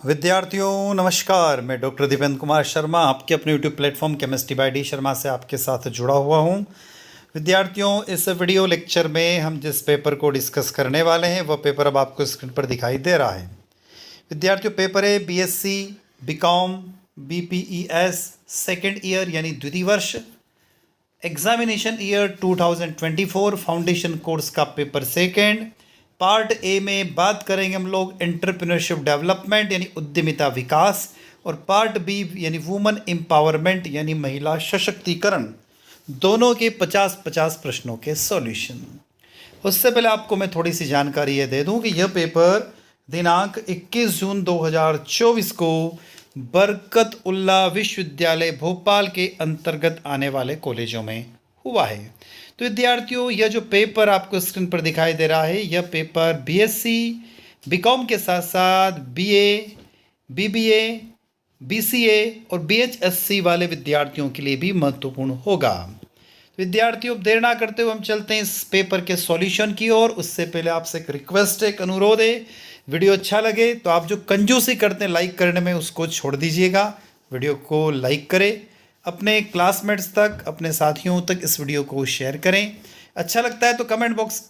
विद्यार्थियों नमस्कार। मैं डॉक्टर दीपेंद्र कुमार शर्मा आपके अपने YouTube platform chemistry bye D Sharma से आपके साथ जुड़ा हुआ हूं। विद्यार्थियों, इस वीडियो लेक्चर में हम जिस पेपर को डिस्कस करने वाले हैं वह पेपर अब आपको स्क्रीन पर दिखाई दे रहा है। विद्यार्थियों, पेपर है BSc BCom BPES second year यानी द्वितीय वर्ष, एग्जामिनेशन ईयर 2024 फाउंडेशन कोर्स का पेपर सेकेंड। पार्ट ए में बात करेंगे हम लोग एंटरप्रेन्योरशिप डेवलपमेंट यानी उद्यमिता विकास, और पार्ट बी यानी वुमेन एम्पावरमेंट यानी महिला सशक्तिकरण, दोनों के 50-50 प्रश्नों के सॉल्यूशन। उससे पहले आपको मैं थोड़ी सी जानकारी ये दे दूं कि यह पेपर दिनांक 21 जून 2024 को बरकत उल्ला विश्वविद्यालय भोपाल के अंतर्गत आने वाले कॉलेजों में हुआ है। तो विद्यार्थियों, यह जो पेपर आपको स्क्रीन पर दिखाई दे रहा है, यह पेपर बीएससी बीकॉम के साथ साथ बीए, बीबीए, बीसीए और बीएचएससी वाले विद्यार्थियों के लिए भी महत्वपूर्ण होगा। विद्यार्थियों, देर ना करते हुए हम चलते हैं इस पेपर के सॉल्यूशन की ओर। उससे पहले आपसे एक रिक्वेस्ट है, एक अनुरोध है, वीडियो अच्छा लगे तो आप जो कंजूसी करते हैं लाइक करने में उसको छोड़ दीजिएगा। वीडियो को लाइक करें, अपने क्लासमेट्स तक, अपने साथियों तक इस वीडियो को शेयर करें। अच्छा लगता है तो कमेंट बॉक्स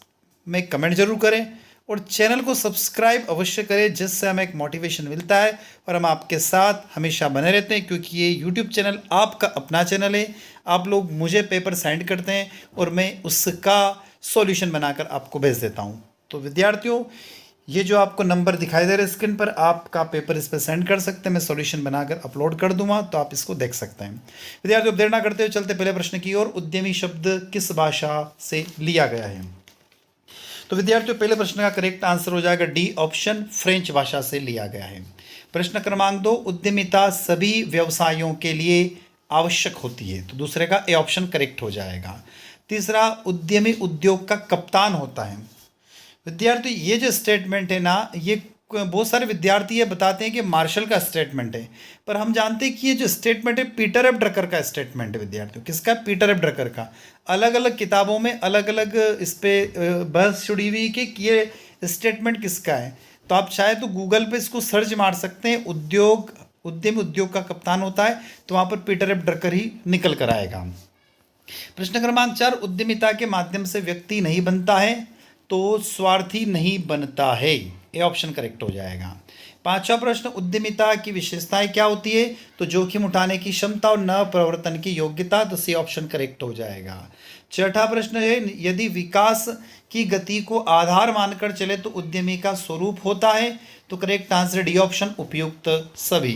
में कमेंट जरूर करें और चैनल को सब्सक्राइब अवश्य करें, जिससे हमें एक मोटिवेशन मिलता है और हम आपके साथ हमेशा बने रहते हैं, क्योंकि ये यूट्यूब चैनल आपका अपना चैनल है। आप लोग मुझे पेपर सेंड करते हैं और मैं उसका सॉल्यूशन बनाकर आपको भेज देता हूँ। तो विद्यार्थियों, ये जो आपको नंबर दिखाई दे रहा है स्क्रीन पर, आपका पेपर इस पर सेंड कर सकते हैं, मैं सॉल्यूशन बनाकर अपलोड कर दूंगा, तो आप इसको देख सकते हैं। विद्यार्थियों, देर ना करते हुए चलते पहले प्रश्न की ओर। उद्यमी शब्द किस भाषा से लिया गया है? तो विद्यार्थियों, पहले प्रश्न का करेक्ट आंसर हो जाएगा डी ऑप्शन, फ्रेंच भाषा से लिया गया है। प्रश्न क्रमांक 2, उद्यमिता सभी व्यवसायों के लिए आवश्यक होती है, तो दूसरे का ए ऑप्शन करेक्ट हो जाएगा। तीसरा, उद्यमी उद्योग का कप्तान होता है। विद्यार्थी, ये जो स्टेटमेंट है ना, ये बहुत सारे विद्यार्थी ये बताते हैं कि मार्शल का स्टेटमेंट है, पर हम जानते हैं कि ये जो स्टेटमेंट है पीटर एफ ड्रकर का स्टेटमेंट है। विद्यार्थियों, किसका? पीटर एफ ड्रकर का। अलग अलग किताबों में अलग अलग इस पर बहस छुड़ी हुई कि ये स्टेटमेंट किसका है, तो आप चाहे तो गूगल पे इसको सर्च मार सकते हैं, उद्यमी उद्योग का कप्तान होता है, तो वहाँ पर पीटर एफ ड्रकर ही निकल कर आएगा। प्रश्न क्रमांक 4, उद्यमिता के माध्यम से व्यक्ति नहीं बनता है तो स्वार्थी नहीं बनता है, ए ऑप्शन करेक्ट हो जाएगा। पांचवा प्रश्न, उद्यमिता की विशेषताएं क्या होती है? तो जोखिम उठाने की क्षमता और नव प्रवर्तन की योग्यता, तो सी ऑप्शन करेक्ट हो जाएगा। छठा प्रश्न है, यदि विकास की गति को आधार मानकर चले तो उद्यमी का स्वरूप होता है, तो करेक्ट आंसर डी ऑप्शन, उपयुक्त सभी।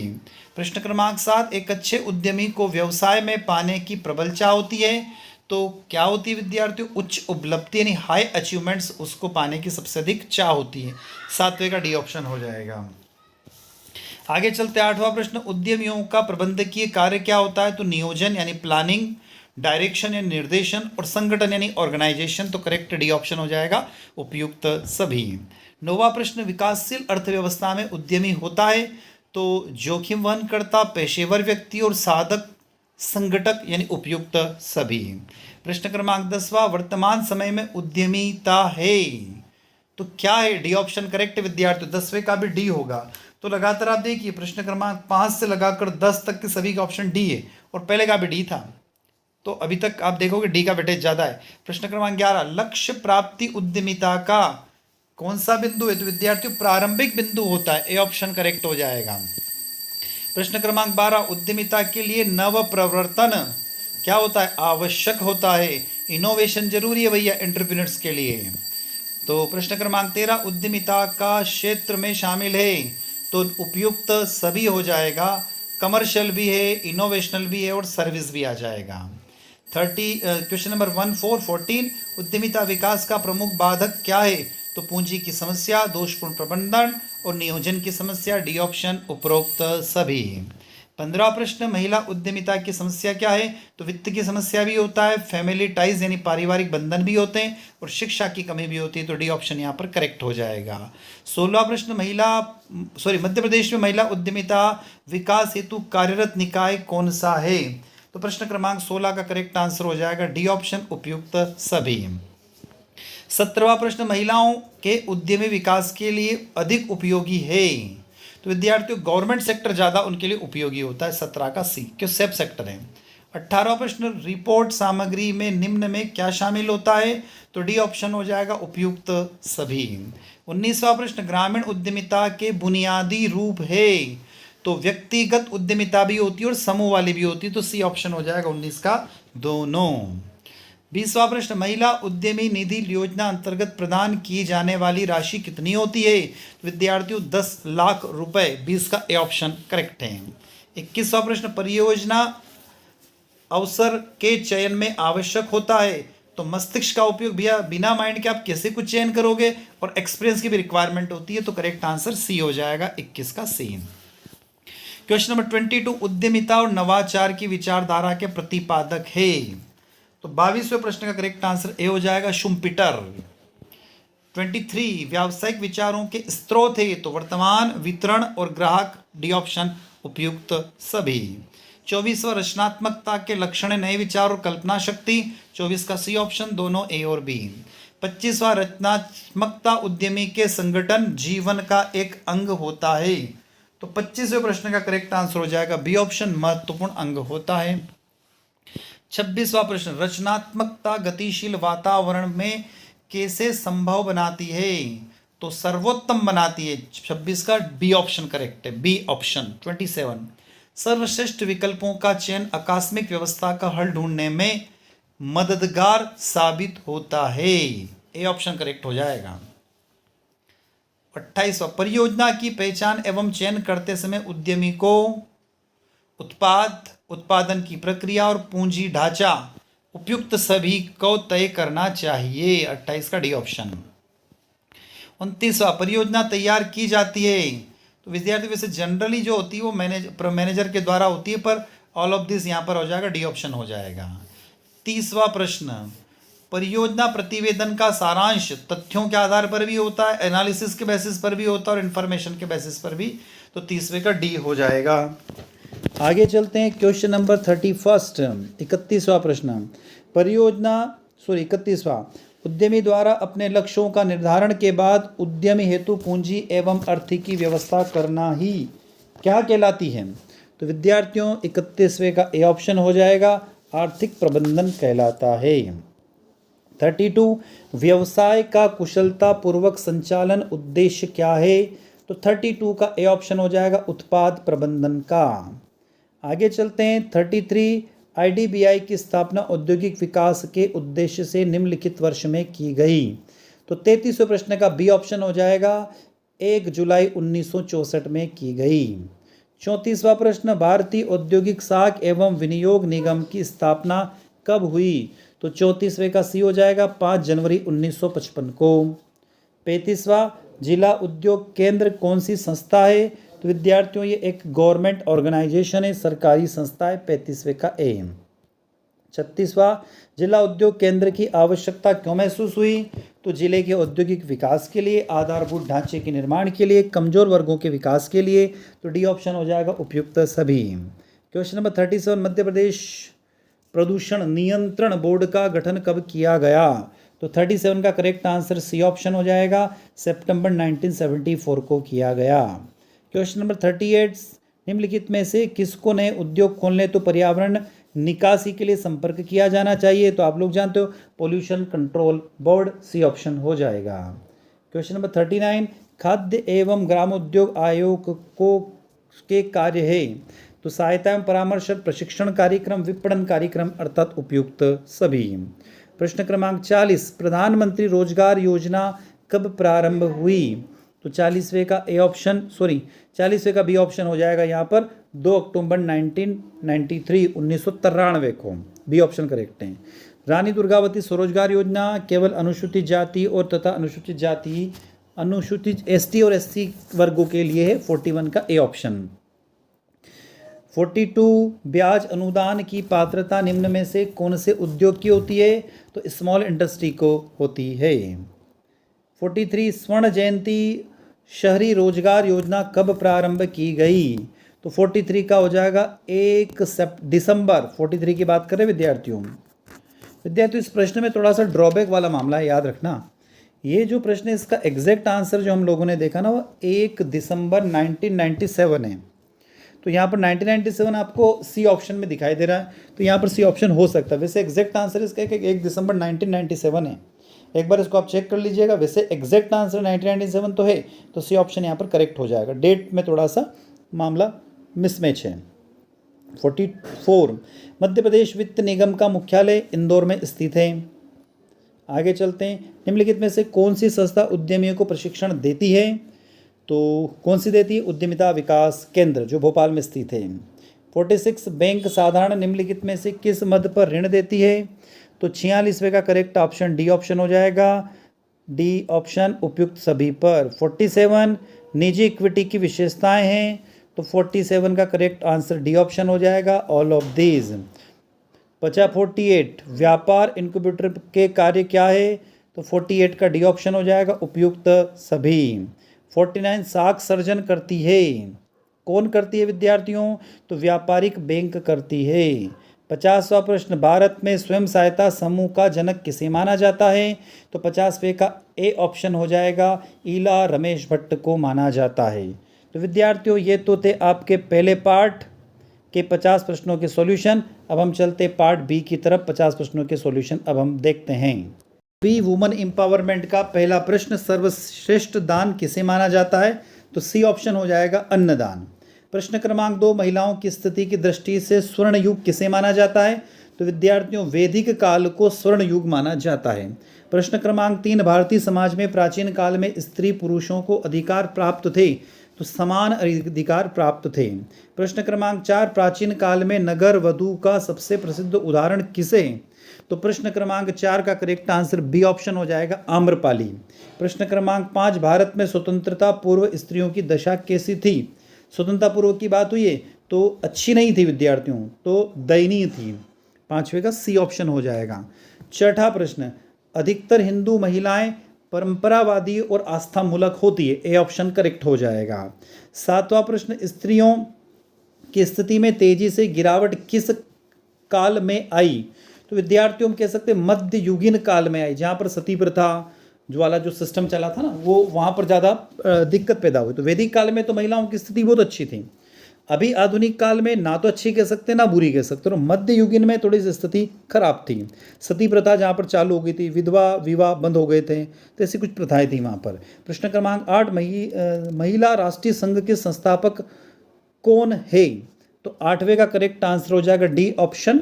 प्रश्न क्रमांक 7, एक अच्छे उद्यमी को व्यवसाय में पाने की प्रबल चाह होती है, तो क्या होती है विद्यार्थियों? उच्च उपलब्धि यानी हाई अचीवमेंट्स, उसको पाने की सबसे अधिक चाह होती है। सातवें का डी ऑप्शन हो जाएगा। आगे चलते 8वां प्रश्न, उद्यमियों का प्रबंधकीय कार्य क्या होता है? तो नियोजन यानी प्लानिंग, डायरेक्शन यानी निर्देशन, और संगठन यानी ऑर्गेनाइजेशन, तो करेक्ट डी ऑप्शन हो जाएगा, उपयुक्त सभी। 9वां प्रश्न, विकासशील अर्थव्यवस्था में उद्यमी होता है, तो जोखिम वहन करता पेशेवर व्यक्ति और साधक संगठक यानी उपयुक्त सभी। प्रश्न क्रमांक 10वां, वर्तमान समय में उद्यमिता है, तो क्या है? डी ऑप्शन करेक्ट विद्यार्थी। 10वें का भी डी होगा, तो लगातार आप देखिए प्रश्न क्रमांक 5 से लगाकर 10 तक के सभी का ऑप्शन डी है, और पहले का भी डी था, तो अभी तक आप देखोगे डी का वेटेज ज्यादा है। प्रश्न क्रमांक 11, लक्ष्य प्राप्ति उद्यमिता का कौन सा बिंदु है? तो विद्यार्थियों, प्रारंभिक बिंदु होता है, ए ऑप्शन करेक्ट हो जाएगा। प्रश्न क्रमांक 12, उद्यमिता के लिए नव प्रवर्तन क्या होता है? आवश्यक होता है, इनोवेशन जरूरी है भैया एंटरप्रेन्योर्स के लिए। तो प्रश्न क्रमांक 13, उद्यमिता का क्षेत्र में शामिल है, तो उपयुक्त सभी हो जाएगा, कमर्शियल भी है, इनोवेशनल भी है और सर्विस भी आ जाएगा। 30 क्वेश्चन नंबर 14, उद्यमिता विकास का प्रमुख बाधक क्या है? तो पूंजी की समस्या, दोषपूर्ण प्रबंधन और नियोजन की समस्या, डी ऑप्शन, उपरोक्त सभी। 15वां प्रश्न, महिला उद्यमिता की समस्या क्या है? तो वित्त की समस्या भी होता है, फैमिली टाइज यानी पारिवारिक बंधन भी होते हैं, और शिक्षा की कमी भी होती है, तो डी ऑप्शन यहाँ पर करेक्ट हो जाएगा। 16वां प्रश्न, मध्य प्रदेश में महिला उद्यमिता विकास हेतु कार्यरत निकाय कौन सा है? तो प्रश्न क्रमांक 16 का करेक्ट आंसर हो जाएगा डी ऑप्शन, उपयुक्त सभी। 17वां प्रश्न, महिलाओं के उद्यमी विकास के लिए अधिक उपयोगी है, तो विद्यार्थियों गवर्नमेंट सेक्टर ज़्यादा उनके लिए उपयोगी होता है, 17 का सी, क्यों सेफ सेक्टर है। 18वां प्रश्न, रिपोर्ट सामग्री में निम्न में क्या शामिल होता है, तो डी ऑप्शन हो जाएगा उपयुक्त सभी। 19वां प्रश्न, ग्रामीण उद्यमिता के बुनियादी रूप है, तो व्यक्तिगत उद्यमिता भी होती है और समूह वाली भी होती है, तो सी ऑप्शन हो जाएगा 19 का दोनों। 20वां प्रश्न, महिला उद्यमी निधि योजना अंतर्गत प्रदान की जाने वाली राशि कितनी होती है, विद्यार्थियों 10 लाख रुपए, 20 का ए ऑप्शन करेक्ट है। 21वां प्रश्न, परियोजना अवसर के चयन में आवश्यक होता है, तो मस्तिष्क का उपयोग भैया बिना माइंड के आप कैसे कुछ चयन करोगे, और एक्सपीरियंस की भी रिक्वायरमेंट होती है, तो करेक्ट आंसर सी हो जाएगा 21 का सी। क्वेश्चन नंबर 22, उद्यमिता और नवाचार की विचारधारा के प्रतिपादक है, तो 22वें प्रश्न का करेक्ट आंसर ए हो जाएगा शुम्पीटर। 23, व्यावसायिक विचारों के स्रोत है, तो वर्तमान, वितरण और ग्राहक, डी ऑप्शन उपयुक्त सभी। 24वां, रचनात्मकता के लक्षण नए विचार और कल्पना शक्ति, 24 का सी ऑप्शन, दोनों ए और बी। 25वां, रचनात्मकता उद्यमी के संगठन जीवन का एक अंग होता है, तो 25वें प्रश्न का करेक्ट आंसर हो जाएगा बी ऑप्शन, महत्वपूर्ण अंग होता है। 26वां प्रश्न, रचनात्मकता गतिशील वातावरण में कैसे संभव बनाती है, तो सर्वोत्तम बनाती है, 26 का बी ऑप्शन करेक्ट है, बी ऑप्शन। 27, सर्वश्रेष्ठ विकल्पों का चयन आकस्मिक व्यवस्था का हल ढूंढने में मददगार साबित होता है, ए ऑप्शन करेक्ट हो जाएगा। 28वां, परियोजना की पहचान एवं चयन करते समय उद्यमी को उत्पादन की प्रक्रिया और पूंजी ढांचा उपयुक्त सभी को तय करना चाहिए, 28 का डी ऑप्शन। 29वां, परियोजना तैयार की जाती है, तो विद्यार्थी वैसे जनरली जो होती है वो मैनेजर के द्वारा होती है, पर ऑल ऑफ दिस यहाँ पर हो जाएगा, डी ऑप्शन हो जाएगा। 30वां प्रश्न, परियोजना प्रतिवेदन का सारांश तथ्यों के आधार पर भी होता है, एनालिसिस के बेसिस पर भी होता है और इन्फॉर्मेशन के बेसिस पर भी, तो 30वें का डी हो जाएगा। आगे चलते हैं, क्वेश्चन नंबर 31, 31वां प्रश्न, परियोजना 31वां, उद्यमी द्वारा अपने लक्ष्यों का निर्धारण के बाद उद्यमी हेतु पूंजी एवं अर्थ की व्यवस्था करना ही क्या कहलाती है, तो विद्यार्थियों 31वें का ए ऑप्शन हो जाएगा, आर्थिक प्रबंधन कहलाता है। 32, व्यवसाय का कुशलता पूर्वक संचालन उद्देश्य क्या है, तो 32 का ए ऑप्शन हो जाएगा, उत्पाद प्रबंधन का। आगे चलते हैं, 33, आईडीबीआई की स्थापना औद्योगिक विकास के उद्देश्य से निम्नलिखित वर्ष में की गई, तो 33वें प्रश्न का बी ऑप्शन हो जाएगा, 1 जुलाई 1964 में की गई। 34वां प्रश्न, भारतीय औद्योगिक साख एवं विनियोग निगम की स्थापना कब हुई, तो 34वें का सी हो जाएगा, 5 जनवरी 1955 को। 35वां, जिला उद्योग केंद्र कौन सी संस्था है, तो विद्यार्थियों ये एक गवर्नमेंट ऑर्गेनाइजेशन है, सरकारी संस्था है, 35वें का ए। 36वां, जिला उद्योग केंद्र की आवश्यकता क्यों महसूस हुई, तो जिले के औद्योगिक विकास के लिए, आधारभूत ढांचे के निर्माण के लिए, कमजोर वर्गों के विकास के लिए, तो डी ऑप्शन हो जाएगा उपयुक्त सभी। क्वेश्चन नंबर 37, मध्य प्रदेश प्रदूषण नियंत्रण बोर्ड का गठन कब किया गया, तो 37 का करेक्ट आंसर सी ऑप्शन हो जाएगा, सितंबर 1974 को किया गया। क्वेश्चन नंबर 38, निम्नलिखित में से किसको नए उद्योग खोलने तो पर्यावरण निकासी के लिए संपर्क किया जाना चाहिए, तो आप लोग जानते हो pollution control board, C option हो जाएगा। क्वेश्चन नंबर 39, खाद्य एवं ग्रामोद्योग आयोग को के कार्य है, तो सहायता एवं परामर्श प्रशिक्षण कार्यक्रम, विपणन कार्यक्रम, अर्थात उपयुक्त सभी। प्रश्न क्रमांक 40, प्रधानमंत्री रोजगार योजना कब प्रारंभ हुई, तो 40वें का ए ऑप्शन 40वें का बी ऑप्शन हो जाएगा यहाँ पर, 2 अक्टूबर 1993 को, बी ऑप्शन करेक्ट है। रानी दुर्गावती स्वरोजगार योजना केवल अनुसूचित जाति और तथा अनुसूचित एसटी और एससी वर्गों के लिए है, 41 का ए ऑप्शन। 42, ब्याज अनुदान की पात्रता निम्न में से कौन से उद्योग की होती है, तो स्मॉल इंडस्ट्री को होती है। 43, स्वर्ण जयंती शहरी रोजगार योजना कब प्रारंभ की गई, तो 43 का हो जाएगा 1 दिसंबर, 43 की बात करें विद्यार्थियों। इस प्रश्न में थोड़ा सा ड्रॉबैक वाला मामला है, याद रखना। ये जो प्रश्न है इसका एग्जैक्ट आंसर जो हम लोगों ने देखा ना वो 1 दिसंबर 1997 है। तो यहाँ पर 1997 आपको सी ऑप्शन में दिखाई दे रहा है, तो यहाँ पर सी ऑप्शन हो सकता है। वैसे एग्जैक्ट आंसर इसका 1 दिसंबर 1997 है। एक बार इसको आप चेक कर लीजिएगा। वैसे एग्जैक्ट आंसर 1997 तो है, तो सी ऑप्शन यहाँ पर करेक्ट हो जाएगा। डेट में थोड़ा सा मामला मिसमैच है। 44 मध्य प्रदेश वित्त निगम का मुख्यालय इंदौर में स्थित है। आगे चलते हैं। निम्नलिखित में से कौन सी संस्था उद्यमियों को प्रशिक्षण देती है? तो कौन सी देती है? उद्यमिता विकास केंद्र, जो भोपाल में स्थित है। 46 बैंक साधारण निम्नलिखित में से किस मद पर ऋण देती है? तो 46वें का करेक्ट ऑप्शन डी ऑप्शन हो जाएगा। डी ऑप्शन उपयुक्त सभी पर। 47 निजी इक्विटी की विशेषताएं हैं, तो 47 का करेक्ट आंसर डी ऑप्शन हो जाएगा, ऑल ऑफ दीज। 48 व्यापार इंक्यूबेटर के कार्य क्या है? तो 48 का डी ऑप्शन हो जाएगा, उपयुक्त सभी। 49 साख सर्जन करती है, कौन करती है विद्यार्थियों? तो व्यापारिक बैंक करती है। 50वां प्रश्न, भारत में स्वयं सहायता समूह का जनक किसे माना जाता है? तो 50वें का ए ऑप्शन हो जाएगा, ईला रमेश भट्ट को माना जाता है। तो विद्यार्थियों ये तो थे आपके पहले पार्ट के 50 प्रश्नों के सॉल्यूशन। अब हम चलते पार्ट बी की तरफ। 50 प्रश्नों के सॉल्यूशन अब हम देखते हैं। बी वुमन एम्पावरमेंट का पहला प्रश्न, सर्वश्रेष्ठ दान किसे माना जाता है? तो सी ऑप्शन हो जाएगा, अन्नदान। प्रश्न क्रमांक 2, महिलाओं की स्थिति की दृष्टि से स्वर्ण युग किसे माना जाता है? तो विद्यार्थियों वैदिक काल को स्वर्ण युग माना जाता है। प्रश्न क्रमांक 3, भारतीय समाज में प्राचीन काल में स्त्री पुरुषों को अधिकार प्राप्त थे, तो समान अधिकार प्राप्त थे। प्रश्न क्रमांक 4, प्राचीन काल में नगर वधू का सबसे प्रसिद्ध उदाहरण किसे? तो प्रश्न क्रमांक 4 का करेक्ट आंसर बी ऑप्शन हो जाएगा, आम्रपाली। प्रश्न क्रमांक 5, भारत में स्वतंत्रता पूर्व स्त्रियों की दशा कैसी थी? स्वतंत्रता पूर्व की बात हुई है तो अच्छी नहीं थी विद्यार्थियों, तो दयनीय थी। 5वें का सी ऑप्शन हो जाएगा। छठा प्रश्न, अधिकतर हिंदू महिलाएं परंपरावादी और आस्था मूलक होती है, ए ऑप्शन करेक्ट हो जाएगा। 7वां प्रश्न, स्त्रियों की स्थिति में तेजी से गिरावट किस काल में आई? तो विद्यार्थियों हम कह सकते हैं मध्ययुगीन काल में आई, जहाँ पर सती प्रथा जो वाला जो सिस्टम चला था ना, वो वहाँ पर ज़्यादा दिक्कत पैदा हुई। तो वैदिक काल में तो महिलाओं की स्थिति बहुत अच्छी थी। अभी आधुनिक काल में ना तो अच्छी कह सकते ना बुरी कह सकते, तो मध्ययुगीन में थोड़ी सी स्थिति खराब थी। सती प्रथा जहाँ पर चालू हो गई थी, विधवा विवाह बंद हो गए थे, तो ऐसी कुछ प्रथाएं थी वहाँ पर। प्रश्न क्रमांक 8, महिला राष्ट्रीय संघ के संस्थापक कौन है? तो 8वें का करेक्ट आंसर हो जाएगा, डी ऑप्शन,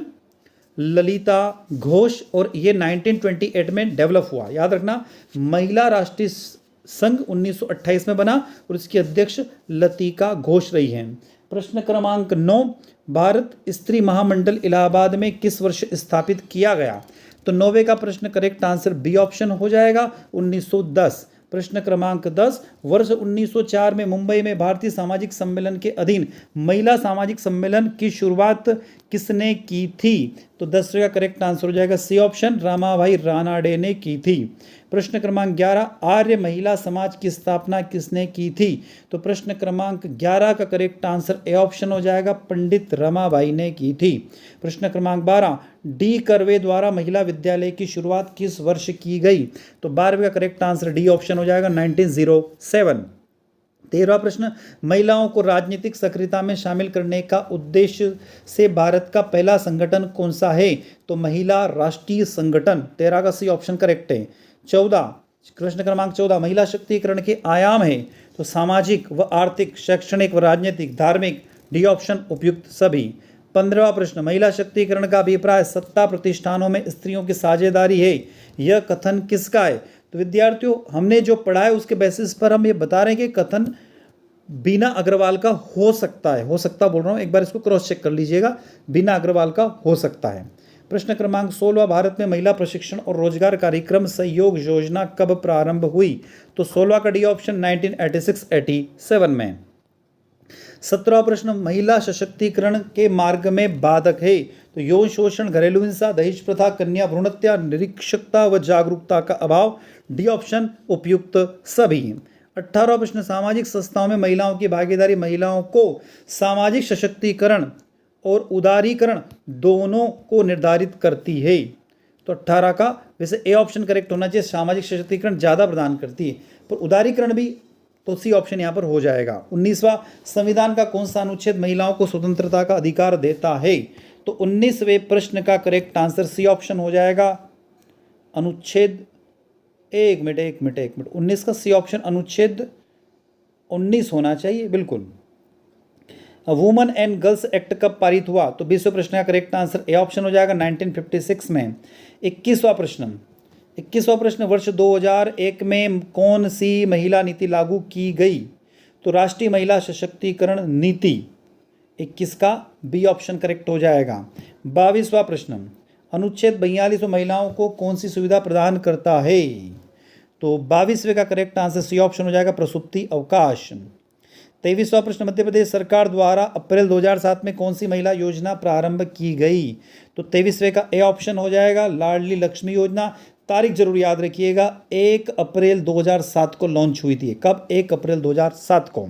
ललिता घोष। और ये 1928 में डेवलप हुआ, याद रखना। महिला राष्ट्रीय संघ 1928 में बना और इसकी अध्यक्ष लतिका घोष रही हैं। प्रश्न क्रमांक 9, भारत स्त्री महामंडल इलाहाबाद में किस वर्ष स्थापित किया गया? तो 9वें का प्रश्न करेक्ट आंसर बी ऑप्शन हो जाएगा, 1910। प्रश्न क्रमांक 10, वर्ष 1904 में मुंबई में भारतीय सामाजिक सम्मेलन के अधीन महिला सामाजिक सम्मेलन की शुरुआत किसने की थी? तो 10वें का करेक्ट आंसर हो जाएगा, सी ऑप्शन, रामाभाई रानाडे ने की थी। प्रश्न क्रमांक 11, आर्य महिला समाज की स्थापना किसने की थी? तो प्रश्न क्रमांक 11 का करेक्ट आंसर ए ऑप्शन हो जाएगा, पंडित रमाबाई ने की थी। प्रश्न क्रमांक 12, डी कर्वे द्वारा महिला विद्यालय की शुरुआत किस वर्ष की गई? तो 12वें का करेक्ट आंसर डी ऑप्शन हो जाएगा, 1907। 13वां प्रश्न, महिलाओं को राजनीतिक सक्रियता में शामिल करने का उद्देश्य से भारत का पहला संगठन कौन सा है? तो महिला राष्ट्रीय संगठन। 13 का सी ऑप्शन करेक्ट है। 14, प्रश्न क्रमांक 14, महिला शक्तिकरण के आयाम है? तो सामाजिक व आर्थिक, शैक्षणिक व राजनीतिक, धार्मिक, डी ऑप्शन उपयुक्त सभी। 15वां प्रश्न, महिला शक्तिकरण का अभिप्राय सत्ता प्रतिष्ठानों में स्त्रियों की साझेदारी है, यह कथन किसका है? तो विद्यार्थियों हमने जो पढ़ा है उसके बेसिस पर हम ये बता रहे हैं कि कथन बीना अग्रवाल का हो सकता है। हो सकता बोल रहा हूँ, एक बार इसको क्रॉस चेक कर लीजिएगा, बीना अग्रवाल का हो सकता है। प्रश्न क्रमांक 16, भारत में महिला प्रशिक्षण और रोजगार कार्यक्रम सहयोग योजना कब प्रारंभ हुई? तो 16 का डी ऑप्शन, 1986-87 में। 17वां प्रश्न, महिला सशक्तिकरण के मार्ग में बाधक है? तो यौन शोषण, घरेलू हिंसा, दहेज प्रथा, कन्या भ्रूण हत्या, निरीक्षकता व जागरूकता का अभाव, डी ऑप्शन उपयुक्त सभी। 18वां प्रश्न, सामाजिक संस्थाओं में महिलाओं की भागीदारी महिलाओं को सामाजिक सशक्तिकरण और उदारीकरण दोनों को निर्धारित करती है? तो 18 का वैसे ए ऑप्शन करेक्ट होना चाहिए, सामाजिक सशक्तिकरण ज़्यादा प्रदान करती है, पर उदारीकरण भी, तो सी ऑप्शन यहाँ पर हो जाएगा। 19वां, संविधान का कौन सा अनुच्छेद महिलाओं को स्वतंत्रता का अधिकार देता है? तो 19वें प्रश्न का करेक्ट आंसर सी ऑप्शन हो जाएगा, अनुच्छेद 19 का सी ऑप्शन अनुच्छेद 19 होना चाहिए, बिल्कुल। वुमेन एंड गर्ल्स एक्ट कब पारित हुआ? तो 20वें प्रश्न का करेक्ट आंसर ए ऑप्शन हो जाएगा, 1956 में। 21वां प्रश्न, वर्ष 2001 में कौन सी महिला नीति लागू की गई? तो राष्ट्रीय महिला सशक्तिकरण नीति। 21 का बी ऑप्शन करेक्ट हो जाएगा। 22वां प्रश्न, अनुच्छेद 42 महिलाओं को कौन सी सुविधा प्रदान करता है? तो 22वें का करेक्ट आंसर सी ऑप्शन हो जाएगा, प्रसूति अवकाश। 23वां प्रश्न, मध्य प्रदेश सरकार द्वारा अप्रैल 2007 में कौन सी महिला योजना प्रारंभ की गई? तो 23वें का ए ऑप्शन हो जाएगा, लाडली लक्ष्मी योजना। तारीख जरूर याद रखिएगा, 1 अप्रैल 2007 को लॉन्च हुई थी। कब? 1 अप्रैल 2007 को।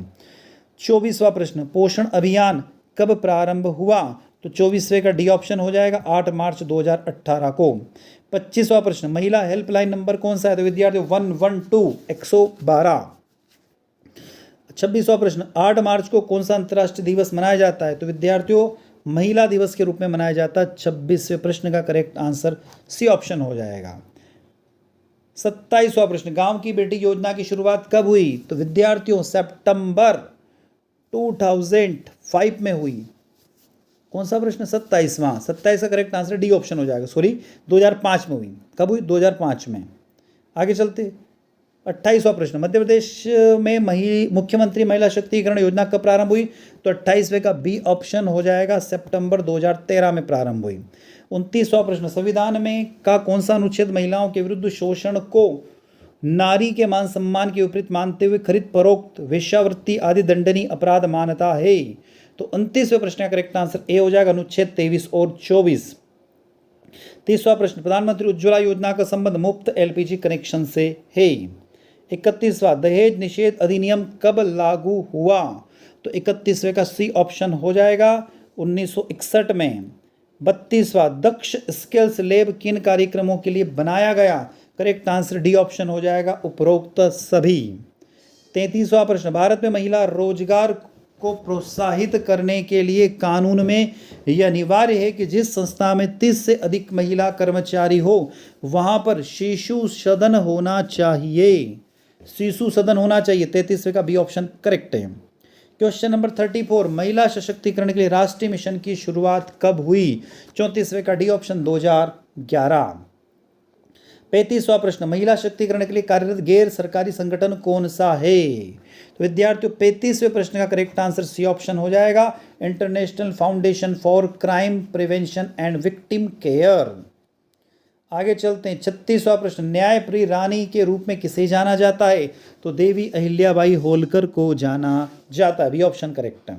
24वां प्रश्न, पोषण अभियान कब प्रारंभ हुआ? तो 24वें का डी ऑप्शन हो जाएगा, 8 मार्च 2018 को। 25वां प्रश्न, महिला हेल्पलाइन नंबर कौन सा है? तो विद्यार्थियों 112 112। 26वां प्रश्न, 8 मार्च को कौन सा अंतर्राष्ट्रीय दिवस मनाया जाता है? तो विद्यार्थियों महिला दिवस के रूप में मनाया जाता है। 26वें प्रश्न का करेक्ट आंसर सी ऑप्शन हो जाएगा। 27वां प्रश्न, गांव की बेटी योजना की शुरुआत कब हुई? तो विद्यार्थियों सितंबर 2005 में हुई। कौन सा प्रश्न? 27वां। 27 का करेक्ट आंसर डी ऑप्शन हो जाएगा, सॉरी 2005 में हुई। कब हुई? 2005 में। आगे चलते, 28वां प्रश्न, मध्य प्रदेश में मुख्यमंत्री महिला शक्तिकरण योजना कब प्रारंभ हुई? तो 28वें का बी ऑप्शन हो जाएगा, सितंबर 2013 में प्रारंभ हुई। 29वां प्रश्न, संविधान में का कौन सा अनुच्छेद महिलाओं के विरुद्ध शोषण को नारी के मान सम्मान के विपरीत मानते हुए खरीद फरोख्त, वेश्यावृत्ति आदि दंडनीय अपराध मानता है? तो 29वें प्रश्न का करेक्ट आंसर ए हो जाएगा, अनुच्छेद 23 और 24। 30वां प्रश्न, प्रधानमंत्री उज्ज्वला योजना का संबंध मुफ्त एलपीजी कनेक्शन से है। 31वां, दहेज निषेध अधिनियम कब लागू हुआ? तो 31वें का सी ऑप्शन हो जाएगा, 1961 में। 32वां, दक्ष स्किल्स लैब किन कार्यक्रमों के लिए बनाया गया? करेक्ट आंसर डी ऑप्शन हो जाएगा, उपरोक्त सभी। 33वां प्रश्न, भारत में महिला रोजगार को प्रोत्साहित करने के लिए कानून में यह अनिवार्य है कि जिस संस्था में 30 से अधिक महिला कर्मचारी हो वहां पर शिशु सदन होना चाहिए। शिशु सदन होना चाहिए। 33वें का बी ऑप्शन करेक्ट है। क्वेश्चन नंबर 34, महिला सशक्तिकरण के लिए राष्ट्रीय मिशन की शुरुआत कब हुई? 34वें का डी ऑप्शन 2011। 35वां प्रश्न, महिला शक्तिकरण के लिए कार्यरत गैर सरकारी संगठन कौन सा है? तो विद्यार्थियों 35वें प्रश्न का करेक्ट आंसर सी ऑप्शन हो जाएगा, international foundation for crime prevention and victim care. आगे चलते हैं, 36वां प्रश्न, न्यायप्रिय रानी के रूप में किसे जाना जाता है? तो देवी अहिल्याबाई होलकर को जाना जाता है, बी ऑप्शन करेक्ट है।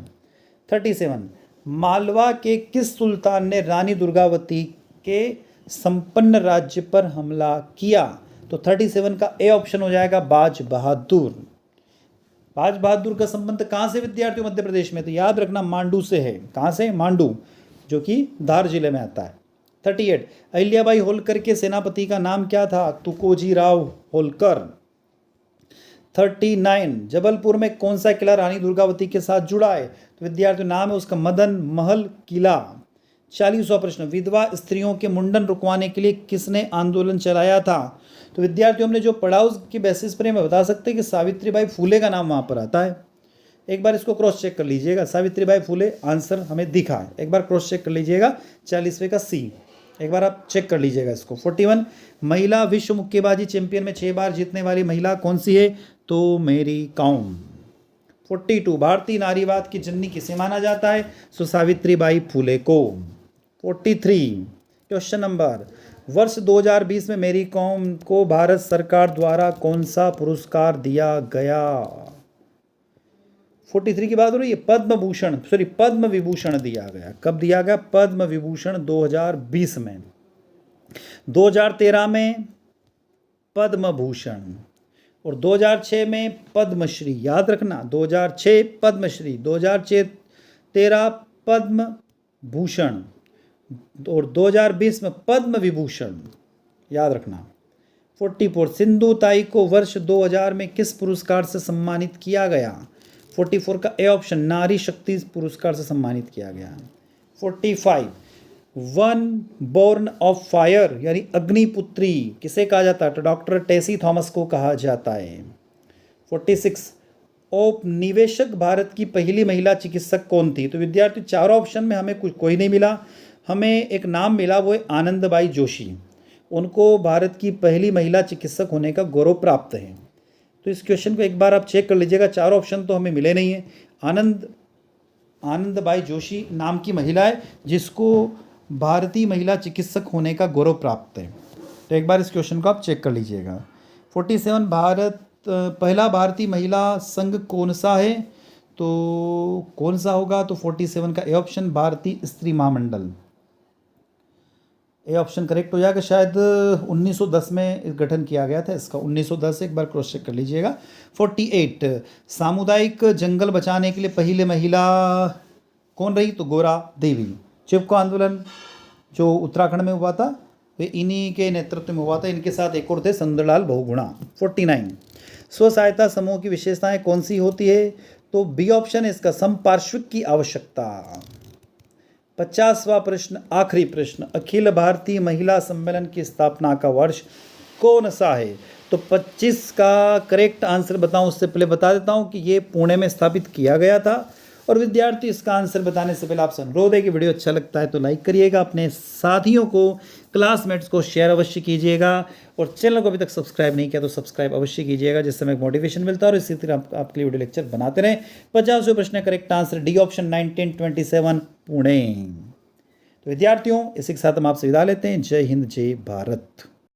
37, मालवा के किस सुल्तान ने रानी दुर्गावती के संपन्न राज्य पर हमला किया? तो 37 का ए ऑप्शन हो जाएगा, बाज बहादुर। बाज बहादुर का संबंध कहां से विद्यार्थियों? मध्य प्रदेश में। तो याद रखना मांडू से है। कहां से? मांडू, जो कि धार जिले में आता है। 38, अहिल्याबाई होलकर के सेनापति का नाम क्या था? तुकोजी राव होलकर। 39, जबलपुर में कौन सा किला रानी दुर्गावती के साथ जुड़ा है? तो विद्यार्थियों नाम है उसका मदन महल किला। 40वां प्रश्न, विधवा स्त्रियों के मुंडन रुकवाने के लिए किसने आंदोलन चलाया था? तो विद्यार्थियों हमने जो पढ़ा उसकी बेसिस पर हमें बता सकते हैं कि सावित्रीबाई फूले का नाम वहाँ पर आता है। एक बार इसको क्रॉस चेक कर लीजिएगा, सावित्रीबाई फूले आंसर हमें दिखा है, एक बार क्रॉस चेक कर लीजिएगा। 40वें का सी, एक बार आप चेक कर लीजिएगा इसको। 41, महिला विश्व मुक्केबाजी चैंपियन में 6 बार जीतने वाली महिला कौन सी है? तो मेरी कॉम। 42, भारतीय नारीवाद की जननी किसे माना जाता है? सो सावित्रीबाई फूले को। 43, क्वेश्चन नंबर, वर्ष 2020 में मेरी कॉम को भारत सरकार द्वारा कौन सा पुरस्कार दिया गया? 43 की बात हो रही है, पद्म विभूषण दिया गया। कब दिया गया? पद्म विभूषण 2020 में। 2013 में पद्म भूषण और 2006 में पद्मश्री। याद रखना, 2006 पद्मश्री, 2013 पद्म भूषण और 2020 में पद्म विभूषण। याद रखना। 44 सिंधु ताई को वर्ष 2000 में किस पुरस्कार से सम्मानित किया गया? 44 का ए ऑप्शन नारी शक्ति पुरस्कार से सम्मानित किया गया। 45 वन बोर्न ऑफ फायर यानी अग्निपुत्री किसे कहा जाता है? तो डॉक्टर टेसी थॉमस को कहा जाता है। 46 औपनिवेशिक भारत की पहली महिला चिकित्सक कौन थी? तो विद्यार्थी चारों ऑप्शन में हमें कोई नहीं मिला, हमें एक नाम मिला, वो है आनंदबाई जोशी। उनको भारत की पहली महिला चिकित्सक होने का गौरव प्राप्त है। तो इस क्वेश्चन को एक बार आप चेक कर लीजिएगा, चारों ऑप्शन तो हमें मिले नहीं है। आनंदबाई जोशी नाम की महिला है जिसको भारतीय महिला चिकित्सक होने का गौरव प्राप्त है। तो एक बार इस क्वेश्चन को आप चेक कर लीजिएगा। 47 पहला भारतीय महिला संघ कौन सा है? तो कौन सा होगा? तो 47 का ए ऑप्शन भारतीय स्त्री महामंडल, ए ऑप्शन करेक्ट हो जाएगा। शायद 1910 में गठन किया गया था इसका, 1910 एक बार क्रॉस चेक कर लीजिएगा। 48 सामुदायिक जंगल बचाने के लिए पहली महिला कौन रही? तो गोरा देवी। चिपको आंदोलन जो उत्तराखंड में हुआ था वे इन्हीं के नेतृत्व में हुआ था। इनके साथ एक और थे सुंदरलाल बहुगुणा। 49 स्व सहायता समूह की विशेषताएं कौन सी होती है? तो बी ऑप्शन है इसका, संपार्श्विक की आवश्यकता। 50वां प्रश्न, आखिरी प्रश्न, अखिल भारतीय महिला सम्मेलन की स्थापना का वर्ष कौन सा है? तो 25 का करेक्ट आंसर बताऊं उससे पहले बता देता हूं कि ये पुणे में स्थापित किया गया था। और विद्यार्थी इसका आंसर बताने से पहले आपसे अनुरोध है कि वीडियो अच्छा लगता है तो लाइक करिएगा, अपने साथियों को, क्लासमेट्स को शेयर अवश्य कीजिएगा, और चैनल को अभी तक सब्सक्राइब नहीं किया तो सब्सक्राइब अवश्य कीजिएगा, जिससे हमें मोटिवेशन मिलता है और इसी तरह आपके लिए वीडियो लेक्चर बनाते रहें। 50वें प्रश्न correct answer D option 1927 Pune. तो विद्यार्थियों इसी के साथ हम आपसे विदा लेते हैं। जय हिंद, जय भारत।